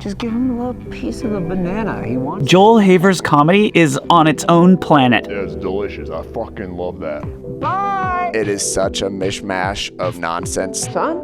Just give him a little piece of the banana he wants. Joel Haver's comedy is on its own planet. It's delicious. I fucking love that. Bye! It is such a mishmash of nonsense. Son,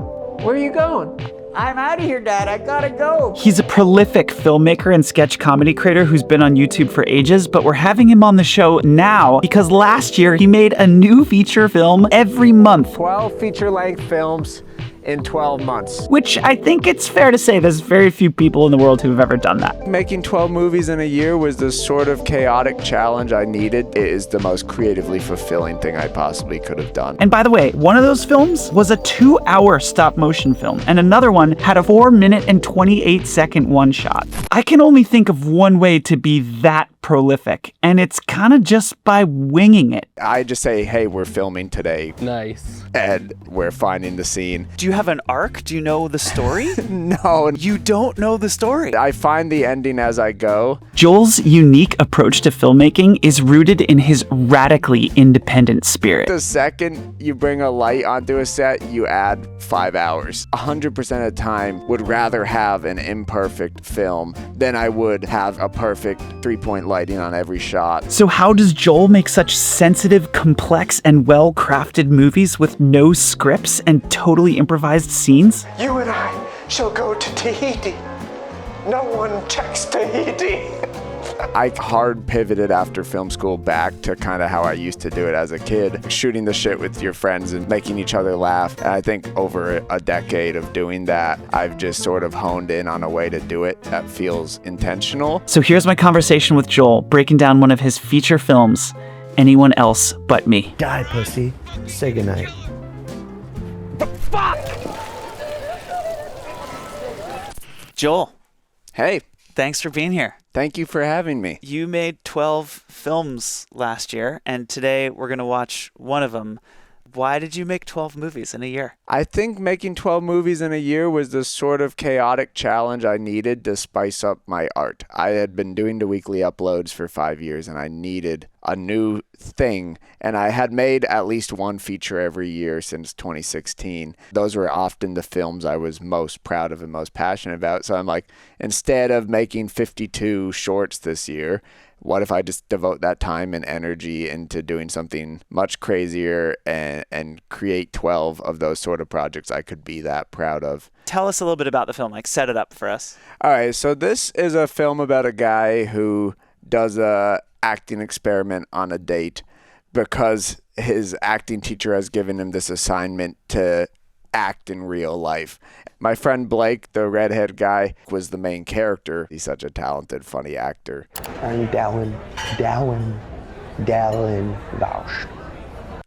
where are you going? I'm out of here, Dad. I gotta go. He's a prolific filmmaker and sketch comedy creator who's been on YouTube for ages, but we're having him on the show now because last year he made a new feature film every month. 12 feature-length films in 12 months. Which I think it's fair to say there's very few people in the world who have ever done that. Making 12 movies in a year was the sort of chaotic challenge I needed. It is the most creatively fulfilling thing I possibly could have done. And by the way, one of those films was a 2-hour stop motion film, and another one had a 4-minute and 28-second one-shot. I can only think of one way to be that prolific, and it's kind of just by winging it. I just say, hey, we're filming today. Nice. And we're finding the scene. Do you have an arc? Do you know the story? No. You don't know the story. I find the ending as I go. Joel's unique approach to filmmaking is rooted in his radically independent spirit. The second you bring a light onto a set, you add 5 hours. 100% of the time would rather have an imperfect film than I would have a perfect 3-point lighting on every shot. So how does Joel make such sensitive, complex, and well-crafted movies with no scripts and totally improvised scenes? You and I shall go to Tahiti. No one checks Tahiti. I hard pivoted after film school back to kind of how I used to do it as a kid, shooting the shit with your friends and making each other laugh. And I think over a decade of doing that, I've just sort of honed in on a way to do it that feels intentional. So here's my conversation with Joel, breaking down one of his feature films, Anyone Else But Me. Die, pussy. Say goodnight. Joel, Hey, thanks for being here. thank you for having me. You made 12 films last year, and today we're going to watch one of them. Why did you make 12 movies in a year? I think making 12 movies in a year was the sort of chaotic challenge I needed to spice up my art. I had been doing the weekly uploads for 5 years and I needed a new thing. And I had made at least one feature every year since 2016. Those were often the films I was most proud of and most passionate about. So I'm like, instead of making 52 shorts this year, what if I just devote that time and energy into doing something much crazier and create 12 of those sort of projects I could be that proud of? Tell us a little bit about the film, like set it up for us. All right, so this is a film about a guy who does a acting experiment on a date because his acting teacher has given him this assignment to act in real life. My friend Blake, the redhead guy, was the main character. He's such a talented, funny actor. I'm Dallin Vaush.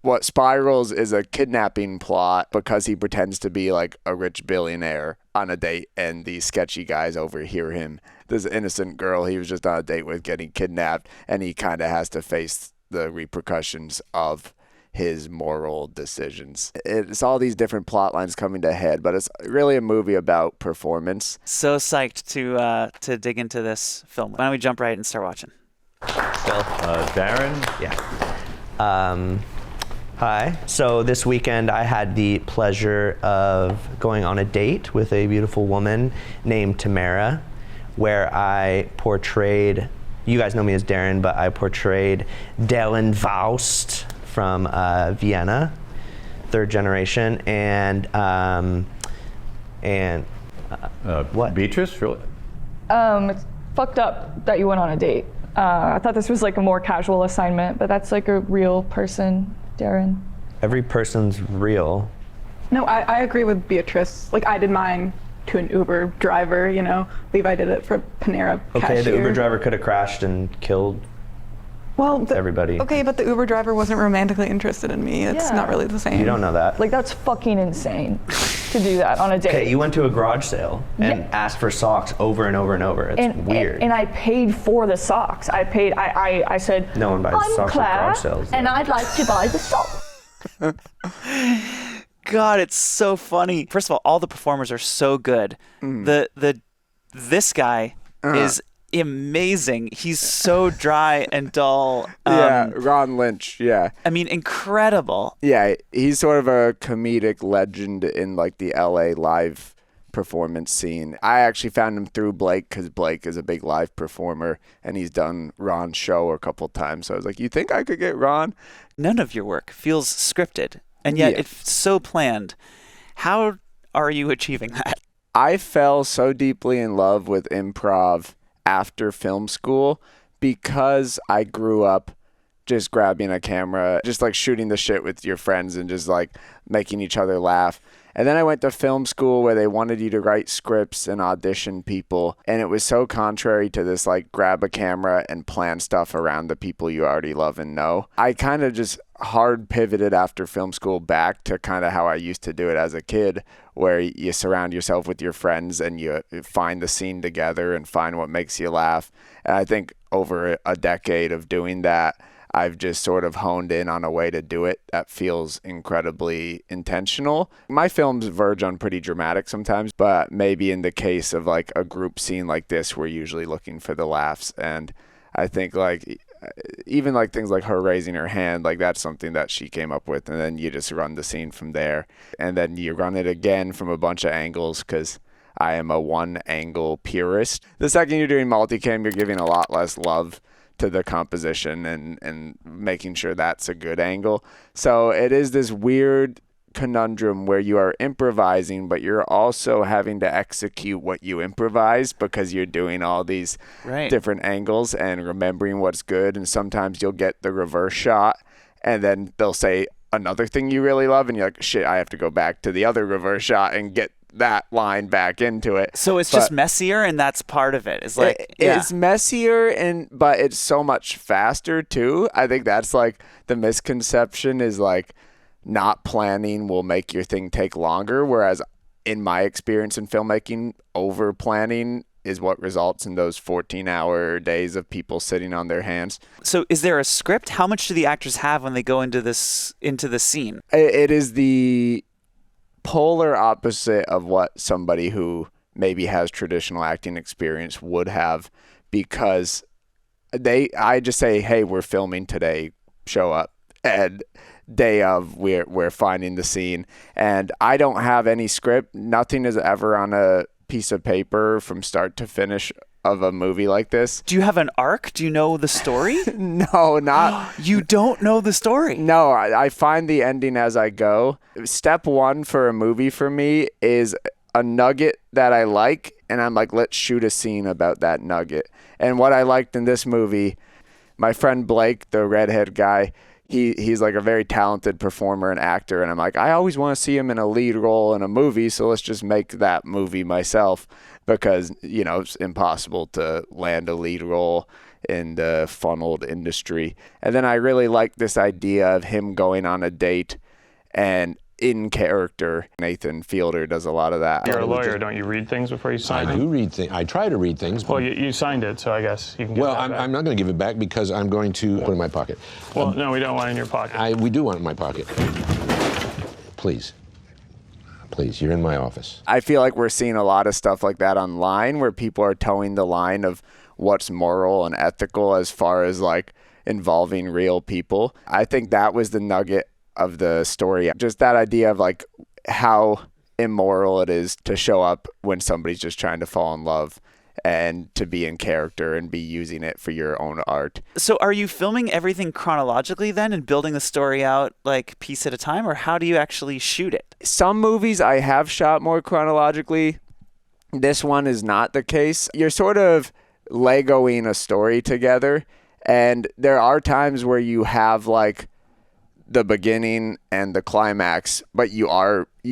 What spirals is a kidnapping plot because he pretends to be like a rich billionaire on a date and these sketchy guys overhear him. This innocent girl he was just on a date with getting kidnapped, and he kind of has to face the repercussions of his moral decisions. It's all these different plot lines coming to head, but it's really a movie about performance. So psyched to dig into this film. Why don't we jump right and start watching? Darren? Yeah. Hi. So this weekend I had the pleasure of going on a date with a beautiful woman named Tamara, where I portrayed, you guys know me as Darren, but I portrayed Dallin Faust from Vienna, third generation, and what? Beatrice, really? It's fucked up that you went on a date. I thought this was like a more casual assignment, but that's like a real person, Darren. Every person's real. No, I agree with Beatrice. Like, I did mine to an Uber driver, you know. Levi did it for Panera Okay, cashier. the Uber driver could have crashed and killed everybody. Okay, but the Uber driver wasn't romantically interested in me. It's Yeah. not really the same. You don't know that. Like, that's fucking insane to do that on a date. Okay, you went to a garage sale and asked for socks over and over and over. It's weird. And I paid for the socks. I said, No one buys I'm socks at Claire, garage sales. and I'd like to buy the socks. God, it's so funny. First of all the performers are so good. This guy is amazing. He's so dry and dull. Yeah, Ron Lynch, yeah. I mean, incredible. Yeah, he's sort of a comedic legend in like the LA live performance scene. I actually found him through Blake because Blake is a big live performer and he's done Ron's show a couple times. So I was like, you think I could get Ron? None of your work feels scripted, and yet it's so planned. How are you achieving that? I fell so deeply in love with improv after film school because I grew up just grabbing a camera, just like shooting the shit with your friends and just like making each other laugh. And then I went to film school where they wanted you to write scripts and audition people. And it was so contrary to this like grab a camera and plan stuff around the people you already love and know. I kind of just hard pivoted after film school back to kind of how I used to do it as a kid, where you surround yourself with your friends and you find the scene together and find what makes you laugh. And I think over a decade of doing that, I've just sort of honed in on a way to do it that feels incredibly intentional. My films verge on pretty dramatic sometimes, but maybe in the case of like a group scene like this, we're usually looking for the laughs. And I think like even like things like her raising her hand, like that's something that she came up with. And then you just run the scene from there. And then you run it again from a bunch of angles because I am a one angle purist. The second you're doing multicam, you're giving a lot less love to the composition and making sure that's a good angle. So it is this weird conundrum where you are improvising, but you're also having to execute what you improvise because you're doing all these different angles and remembering what's good. And sometimes you'll get the reverse shot and then they'll say another thing you really love and you're like, shit, I have to go back to the other reverse shot and get that line back into it. So it's just messier, and that's part of it. It's like it's messier, but it's so much faster too. I think that's like the misconception is like not planning will make your thing take longer, whereas in my experience in filmmaking, over planning is what results in those 14-hour days of people sitting on their hands. So is there a script? How much do the actors have when they go into the scene? It is the polar opposite of what somebody who maybe has traditional acting experience would have, because I just say, hey, we're filming today, show up, and day of we're finding the scene, and I don't have any script. Nothing is ever on a piece of paper from start to finish of a movie like this. Do you have an arc? Do you know the story? No, not. You don't know the story? No, I find the ending as I go. Step one for a movie for me is a nugget that I like, and I'm like, let's shoot a scene about that nugget. And what I liked in this movie, my friend Blake, the redhead guy, he's like a very talented performer and actor, and I'm like, I always want to see him in a lead role in a movie, so let's just make that movie myself, because it's impossible to land a lead role in the funneled industry. And then I really like this idea of him going on a date and in character. Nathan Fielder does a lot of that. You're a lawyer, don't you read things before you sign I them? do read things. I try to read things. Well, you signed it, so I guess you can get that back. I'm not going to give it back because I'm going to put it in my pocket. Well, no, we don't want it in your pocket. We do want it in my pocket. Please. Please, you're in my office. I feel like we're seeing a lot of stuff like that online where people are towing the line of what's moral and ethical as far as like involving real people. I think that was the nugget of the story. Just that idea of like how immoral it is to show up when somebody's just trying to fall in love and to be in character and be using it for your own art. So are you filming everything chronologically then and building the story out like piece at a time, or how do you actually shoot it? Some movies I have shot more chronologically. This one is not the case. You're sort of Legoing a story together, and there are times where you have like the beginning and the climax, but you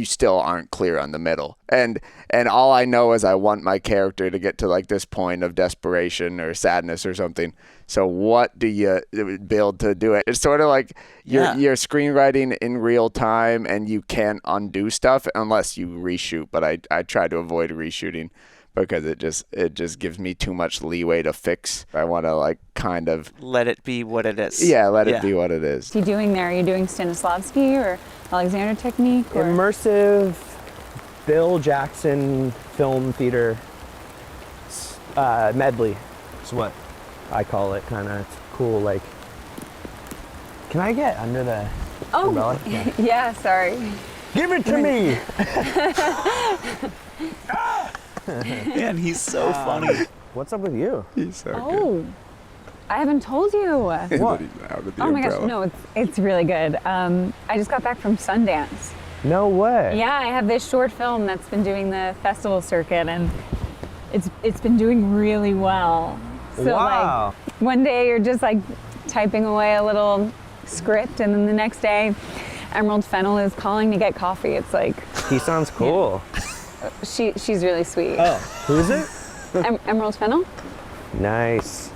still aren't clear on the middle. And all I know is I want my character to get to like this point of desperation or sadness or something. So what do you build to do it? It's sort of like you're screenwriting in real time, and you can't undo stuff unless you reshoot. But I try to avoid reshooting because it just gives me too much leeway to fix. I want to like kind of let it be what it is. Yeah, let it be what it is. What are you doing there? Are you doing Stanislavski or Alexander technique? Or? Immersive Bill Jackson film theater medley is what I call it. Kind of cool. Like, can I get under the umbrella? Yeah, sorry. Give it to me. Man, he's so funny. What's up with you? He's so Oh, I haven't told you. What? Oh my gosh, no, it's really good. I just got back from Sundance. No way. Yeah, I have this short film that's been doing the festival circuit, and it's been doing really well. So Wow. like one day you're just like typing away a little script, and then the next day Emerald Fennell is calling to get coffee. It's like He sounds cool. she's really sweet. Oh, who is it? Emerald Fennell? Nice.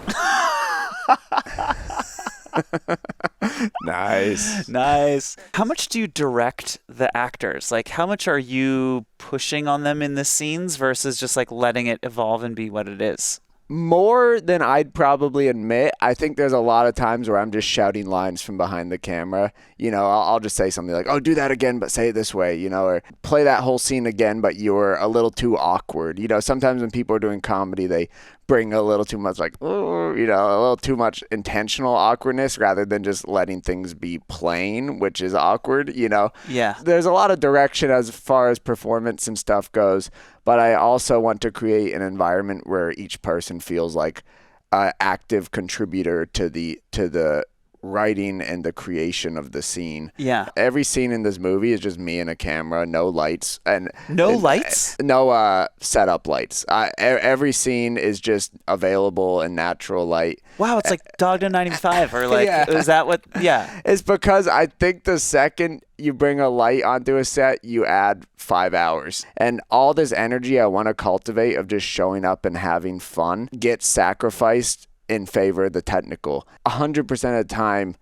Nice. How much do you direct the actors? Like, how much are you pushing on them in the scenes versus just like letting it evolve and be what it is? More than I'd probably admit. I think there's a lot of times where I'm just shouting lines from behind the camera. You know, I'll just say something like, oh, do that again, but say it this way, you know, or play that whole scene again, but you're a little too awkward. You know, sometimes when people are doing comedy, they bring a little too much, like, you know, a little too much intentional awkwardness rather than just letting things be plain, which is awkward, you know? Yeah. There's a lot of direction as far as performance and stuff goes, but I also want to create an environment where each person feels like an active contributor to the writing and the creation of the scene. Yeah. Every scene in this movie is just me and a camera, no lights. No lights? No setup lights. Every scene is just available in natural light. Wow, it's like Dog to 95 or like, Yeah. is that what, yeah. It's because I think the second you bring a light onto a set, you add 5 hours. And all this energy I want to cultivate of just showing up and having fun gets sacrificed in favor of the technical. 100% of the time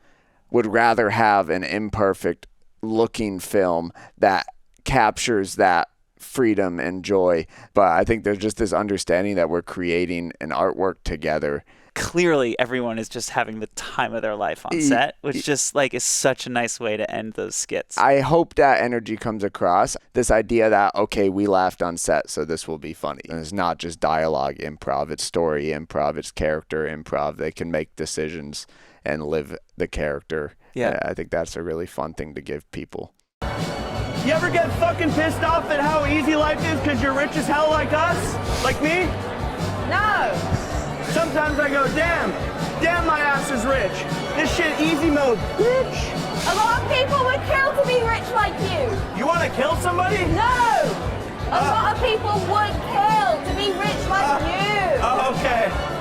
would rather have an imperfect looking film that captures that freedom and joy. But I think there's just this understanding that we're creating an artwork together. Clearly everyone is just having the time of their life on set, which just like is such a nice way to end those skits. I hope that energy comes across. This idea that, okay, we laughed on set, so this will be funny. And it's not just dialogue improv, it's story improv, it's character improv. They can make decisions and live the character. Yeah. I think that's a really fun thing to give people. You ever get fucking pissed off at how easy life is because you're rich as hell like us? Like me? No. Sometimes I go, damn my ass is rich. This shit easy mode, bitch. A lot of people would kill to be rich like you. You want to kill somebody? No. A lot of people would kill to be rich like you. Oh, okay.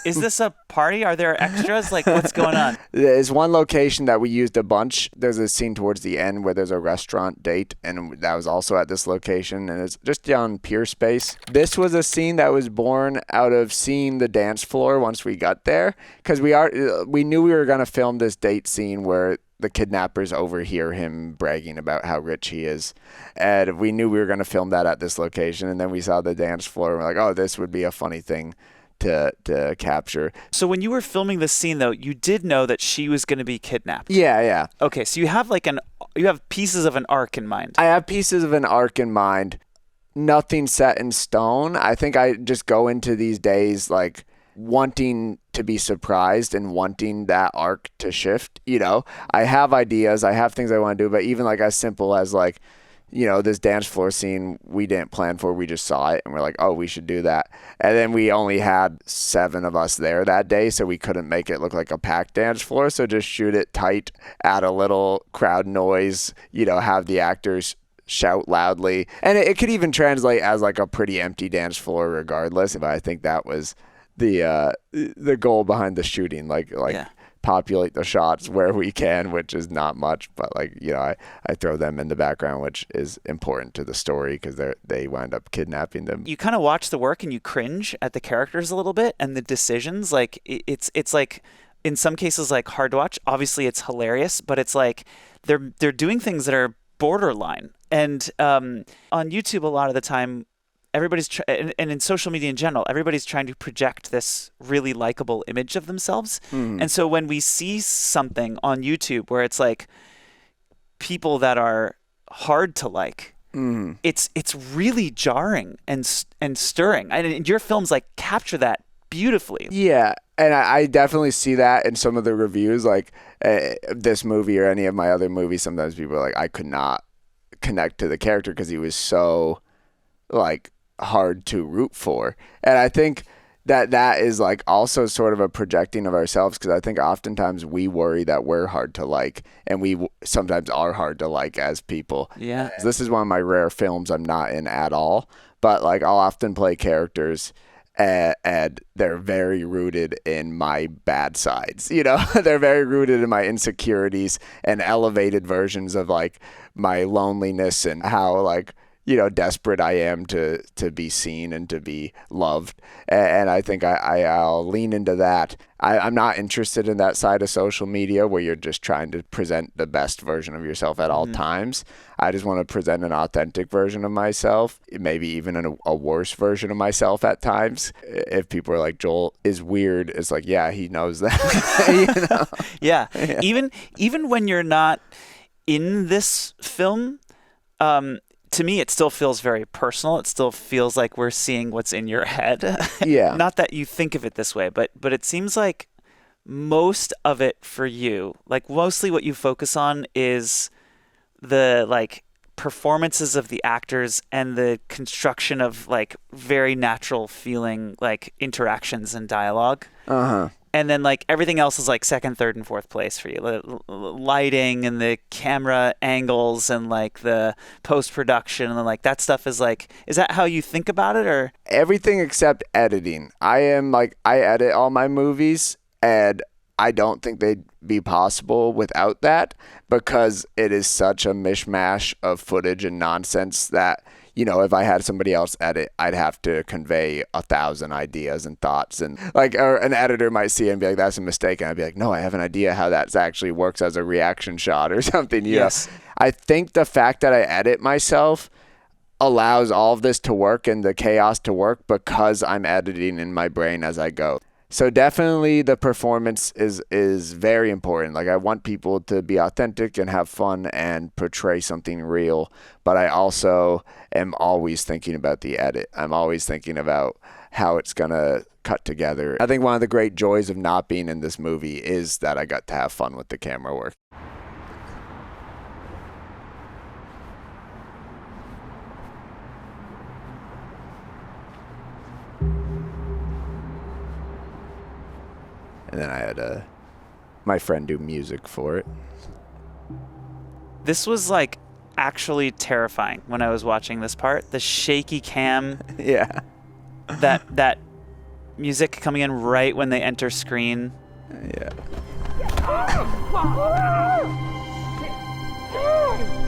Is this a party? Are there extras? Like, what's going on? There's one location that we used a bunch. There's a scene towards the end where there's a restaurant date, and that was also at this location, and it's just on Pier Space. This was a scene that was born out of seeing the dance floor once we got there, because we knew we were going to film this date scene where the kidnappers overhear him bragging about how rich he is. And we knew we were going to film that at this location, and then we saw the dance floor, and we're like, oh, this would be a funny thing to capture. So when you were filming this scene, though, you did know that she was going to be kidnapped. Yeah. Okay, so you have pieces of an arc in mind. I have pieces of an arc in mind. Nothing set in stone. I think I just go into these days like wanting to be surprised and wanting that arc to shift. You know, I have ideas. I have things I want to do, but even like as simple as like, you know, this dance floor scene we didn't plan for, we just saw it and we're like, oh, we should do that. And then we only had 7 of us there that day, so we couldn't make it look like a packed dance floor. So just shoot it tight, add a little crowd noise, you know, have the actors shout loudly. And it could even translate as like a pretty empty dance floor regardless. But I think that was the goal behind the shooting, like yeah. Populate the shots where we can, which is not much, but like, you know, I throw them in the background, which is important to the story because they wind up kidnapping them. You kind of watch the work and you cringe at the characters a little bit and the decisions. Like it's like in some cases like hard to watch. Obviously it's hilarious, but it's like they're doing things that are borderline. And on YouTube a lot of the time, everybody's and in social media in general, everybody's trying to project this really likable image of themselves. And so when we see something on YouTube where it's like people that are hard to like, it's really jarring and stirring. And your films like capture that beautifully. Yeah, and I definitely see that in some of the reviews, like this movie or any of my other movies. Sometimes people are like, I could not connect to the character because he was so like hard to root for. And I think that is like also sort of a projecting of ourselves, because I think oftentimes we worry that we're hard to like, and we sometimes are hard to like as people. Yeah. This is one of my rare films I'm not in at all, but like I'll often play characters and they're very rooted in my bad sides, you know. They're very rooted in my insecurities and elevated versions of like my loneliness and how like, you know, desperate I am to be seen and to be loved. And I think I'll lean into that. I'm not interested in that side of social media where you're just trying to present the best version of yourself at all times. I just want to present an authentic version of myself, maybe even a worse version of myself at times. If people are like, Joel is weird, it's like, yeah, he knows that. You know? Yeah. Even when you're not in this film, to me, it still feels very personal. It still feels like we're seeing what's in your head. Yeah. Not that you think of it this way, but it seems like most of it for you, like mostly what you focus on is the like performances of the actors and the construction of like very natural feeling like interactions and dialogue. Uh-huh. And then like everything else is like second, third, and fourth place for you. Lighting and the camera angles and like the post-production and like that stuff is like, is that how you think about it? Or everything except editing. I edit all my movies, and I don't think they'd be possible without that, because it is such a mishmash of footage and nonsense that, you know, if I had somebody else edit, I'd have to convey 1,000 ideas and thoughts, and like, or an editor might see it and be like, that's a mistake. And I'd be like, no, I have an idea how that actually works as a reaction shot or something. Yes. You know? I think the fact that I edit myself allows all of this to work and the chaos to work because I'm editing in my brain as I go. So definitely the performance is very important. Like I want people to be authentic and have fun and portray something real, but I also am always thinking about the edit. I'm always thinking about how it's going to cut together. I think one of the great joys of not being in this movie is that I got to have fun with the camera work. And then I had my friend do music for it. this was like actually terrifying when I was watching this part. The shaky cam. Yeah. That music coming in right when they enter screen. Yeah.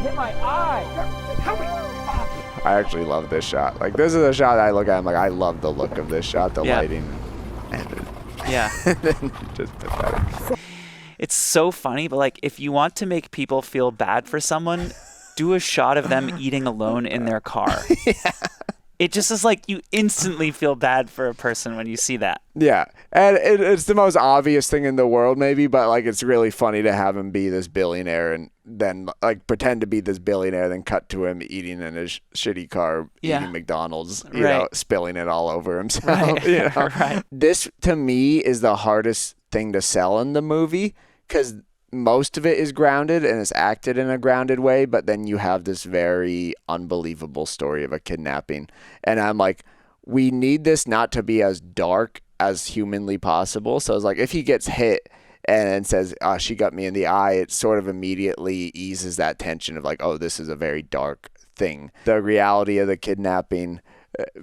Hit my eye. I actually love this shot. Like, this is a shot that I look at, I'm like, I love the look of this shot, the lighting. And yeah. Just pathetic. It's so funny, but like, if you want to make people feel bad for someone, do a shot of them eating alone in their car. Yeah. It just is like, you instantly feel bad for a person when you see that. Yeah. And it's the most obvious thing in the world, maybe, but like, it's really funny to have him be this billionaire and then like pretend to be this billionaire, then cut to him eating in his shitty car, eating McDonald's, you know, spilling it all over himself. Right. You know? Right. This, to me, is the hardest thing to sell in the movie, because most of it is grounded and it's acted in a grounded way, but then you have this very unbelievable story of a kidnapping. And I'm like, we need this not to be as dark as humanly possible. So it's like, if he gets hit and says, she got me in the eye, it sort of immediately eases that tension of like, oh, this is a very dark thing. The reality of the kidnapping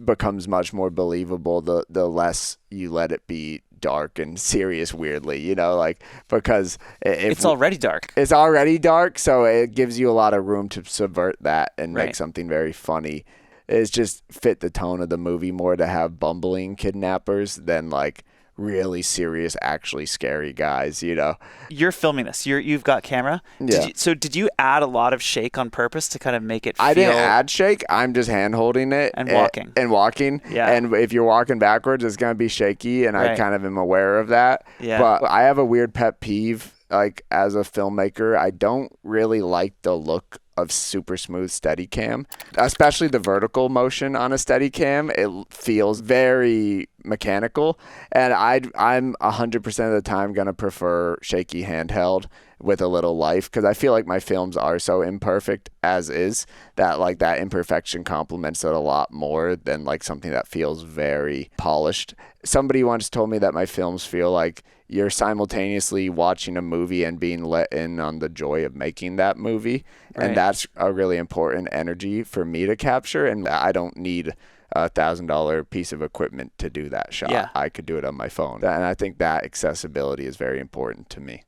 becomes much more believable the less you let it be dark and serious, weirdly, you know, like, because it's already dark. It's already dark, so it gives you a lot of room to subvert that and make something very funny. It's just fit the tone of the movie more to have bumbling kidnappers than like really serious, actually scary guys, you know. You're filming this. You've got camera. Yeah. Did you add a lot of shake on purpose to kind of make it feel... I didn't add shake. I'm just hand holding it. And walking. And walking. Yeah. And if you're walking backwards, it's going to be shaky, and I kind of am aware of that. Yeah. But I have a weird pet peeve, like, as a filmmaker. I don't really like the look of super smooth Steadicam, especially the vertical motion on a Steadicam. It feels very mechanical, and I'm 100% of the time gonna prefer shaky handheld with a little life, because I feel like my films are so imperfect as is that like that imperfection complements it a lot more than like something that feels very polished. Somebody once told me that my films feel like you're simultaneously watching a movie and being let in on the joy of making that movie. Right. And that's a really important energy for me to capture. And I don't need $1,000 piece of equipment to do that shot. Yeah. I could do it on my phone. And I think that accessibility is very important to me.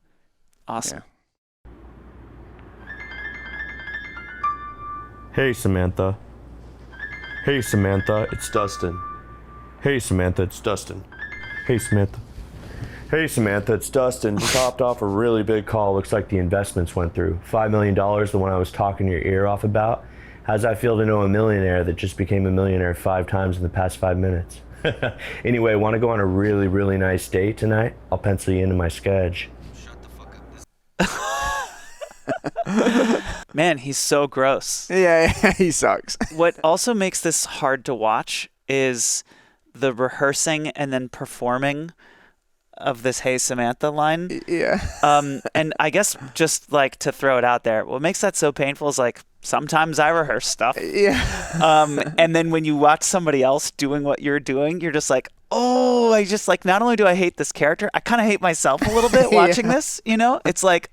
Awesome. Yeah. Hey, Samantha. Hey, Samantha, it's Dustin. Hey, Samantha, it's Dustin. Hey, Samantha. Hey, Samantha, it's Dustin. Just hopped off a really big call. Looks like the investments went through. $5 million, the one I was talking your ear off about. How's that feel to know a millionaire that just became a millionaire 5 times in the past 5 minutes? Anyway, want to go on a really, really nice date tonight? I'll pencil you into my sketch. Shut the fuck up. Man, he's so gross. Yeah, he sucks. What also makes this hard to watch is the rehearsing and then performing of this "Hey Samantha" line. Yeah. And I guess just like to throw it out there, what makes that so painful is like sometimes I rehearse stuff. Yeah. And then when you watch somebody else doing what you're doing, you're just like, oh, I just like, not only do I hate this character, I kind of hate myself a little bit watching this, you know? It's like,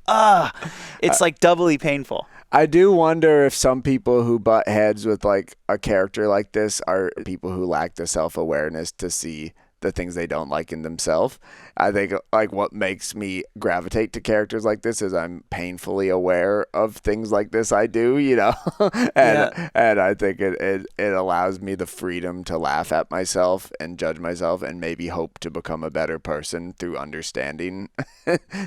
it's like doubly painful. I do wonder if some people who butt heads with like a character like this are people who lack the self-awareness to see the things they don't like in themselves. I think like what makes me gravitate to characters like this is I'm painfully aware of things like this I do, you know, and I think it allows me the freedom to laugh at myself and judge myself and maybe hope to become a better person through understanding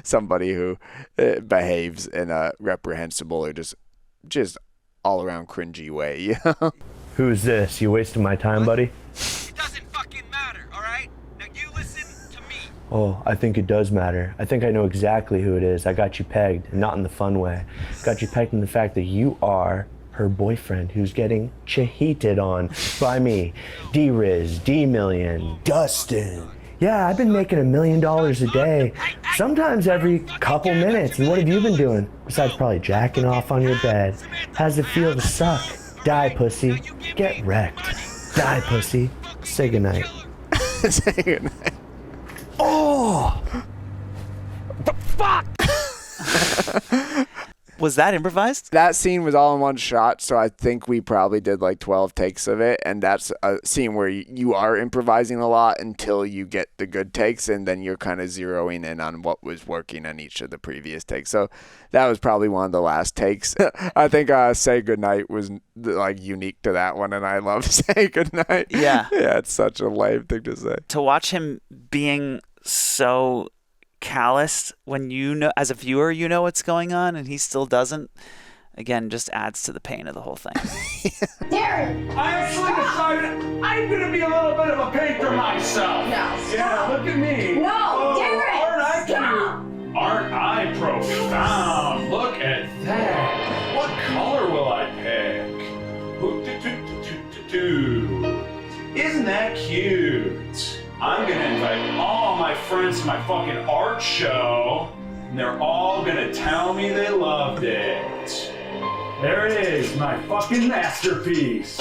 somebody who behaves in a reprehensible or just all around cringy way. You know? Who's this? You wasting my time, buddy? It doesn't fucking matter, all right? Now you listen to me. Oh, I think it does matter. I think I know exactly who it is. I got you pegged, and not in the fun way. Got you pegged in the fact that you are her boyfriend who's getting cheated on by me. D-Riz, D-Million, Dustin. Yeah, I've been making $1 million a day, sometimes every couple minutes. And what have you been doing? Besides probably jacking off on your bed. How's it feel to suck? Die, pussy. Get wrecked. Die, pussy. Say goodnight. Say goodnight. Oh! The fuck! Was that improvised? That scene was all in one shot, so I think we probably did like 12 takes of it, and that's a scene where you are improvising a lot until you get the good takes, and then you're kind of zeroing in on what was working on each of the previous takes. So that was probably one of the last takes. I think Say Goodnight was like unique to that one, and I love Say Goodnight. Yeah. Yeah, it's such a lame thing to say. To watch him being so calloused when you know, as a viewer, you know what's going on and he still doesn't, again, just adds to the pain of the whole thing. Darren! I actually decided I'm gonna be a little bit of a painter myself. No, stop. Yeah, look at me. No, Darren! Stop! Aren't I profound? Look at that. What color will I pick? Isn't that cute? I'm gonna invite all my friends to my fucking art show, and they're all gonna tell me they loved it. There it is, my fucking masterpiece.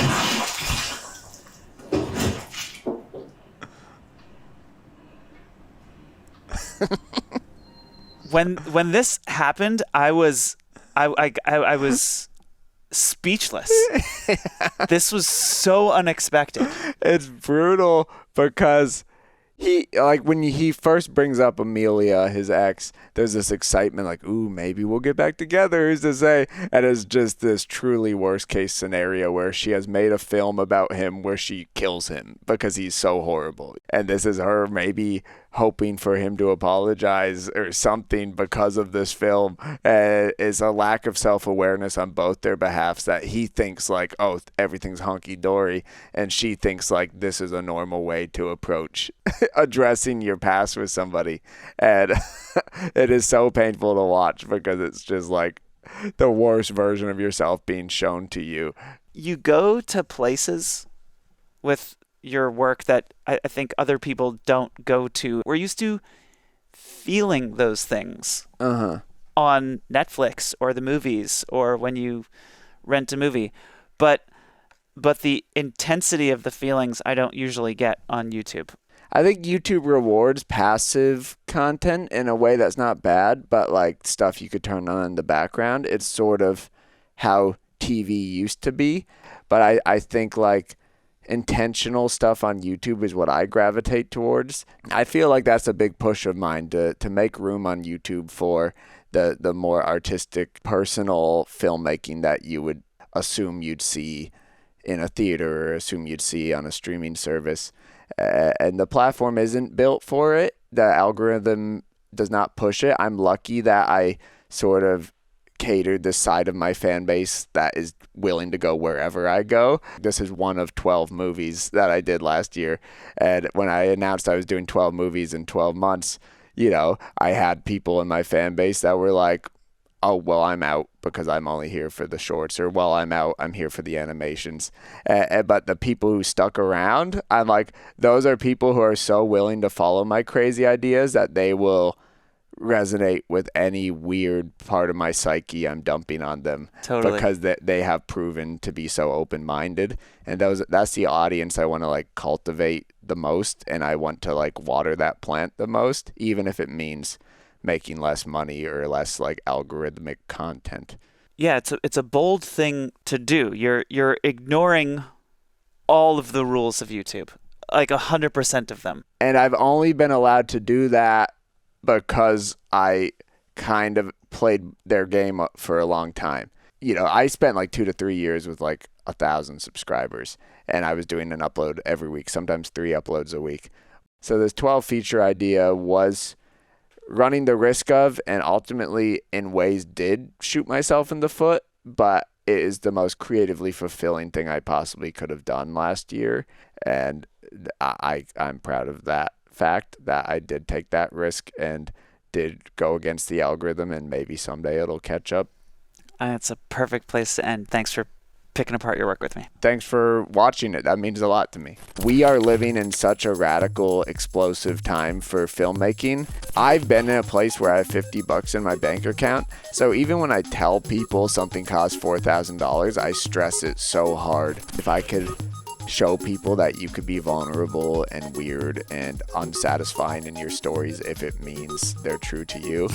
When this happened, I was speechless. This was so unexpected. It's brutal because he, like, when he first brings up Amelia, his ex, there's this excitement like, ooh, maybe we'll get back together, who's to say? And it's just this truly worst case scenario where she has made a film about him where she kills him because he's so horrible. And this is her maybe hoping for him to apologize or something because of this film. Is a lack of self-awareness on both their behalfs that he thinks like, oh, everything's hunky-dory, and she thinks like this is a normal way to approach addressing your past with somebody. And it is so painful to watch because it's just like the worst version of yourself being shown to you. You go to places with your work that I think other people don't go to. We're used to feeling those things on Netflix or the movies or when you rent a movie. But the intensity of the feelings I don't usually get on YouTube. I think YouTube rewards passive content in a way that's not bad, but like stuff you could turn on in the background. It's sort of how TV used to be. But I think like intentional stuff on YouTube is what I gravitate towards. I feel like that's a big push of mine to make room on YouTube for the more artistic, personal filmmaking that you would assume you'd see in a theater or assume you'd see on a streaming service. And the platform isn't built for it. The algorithm does not push it. I'm lucky that I sort of catered the side of my fan base that is willing to go wherever I go. This is one of 12 movies that I did last year. And when I announced I was doing 12 movies in 12 months, you know, I had people in my fan base that were like, oh, well, I'm out because I'm only here for the shorts, or well, I'm out, I'm here for the animations. But the people who stuck around, I'm like, those are people who are so willing to follow my crazy ideas that they will resonate with any weird part of my psyche I'm dumping on them. Totally. Because they have proven to be so open-minded. And that's the audience I want to like cultivate the most, and I want to like water that plant the most, even if it means making less money or less like algorithmic content. Yeah, it's a bold thing to do. You're ignoring all of the rules of YouTube, like 100% of them. And I've only been allowed to do that because I kind of played their game for a long time. You know, I spent like 2 to 3 years with like 1,000 subscribers, and I was doing an upload every week, sometimes 3 uploads a week. So this 12 feature idea was running the risk of, and ultimately in ways did shoot myself in the foot, but it is the most creatively fulfilling thing I possibly could have done last year. And I'm proud of that fact that I did take that risk and did go against the algorithm, and maybe someday it'll catch up. It's a perfect place to end. Thanks for picking apart your work with me. Thanks for watching it. That means a lot to me. We are living in such a radical, explosive time for filmmaking. I've been in a place where I have $50 in my bank account. So even when I tell people something costs $4,000, I stress it so hard. If I could show people that you could be vulnerable and weird and unsatisfying in your stories if it means they're true to you.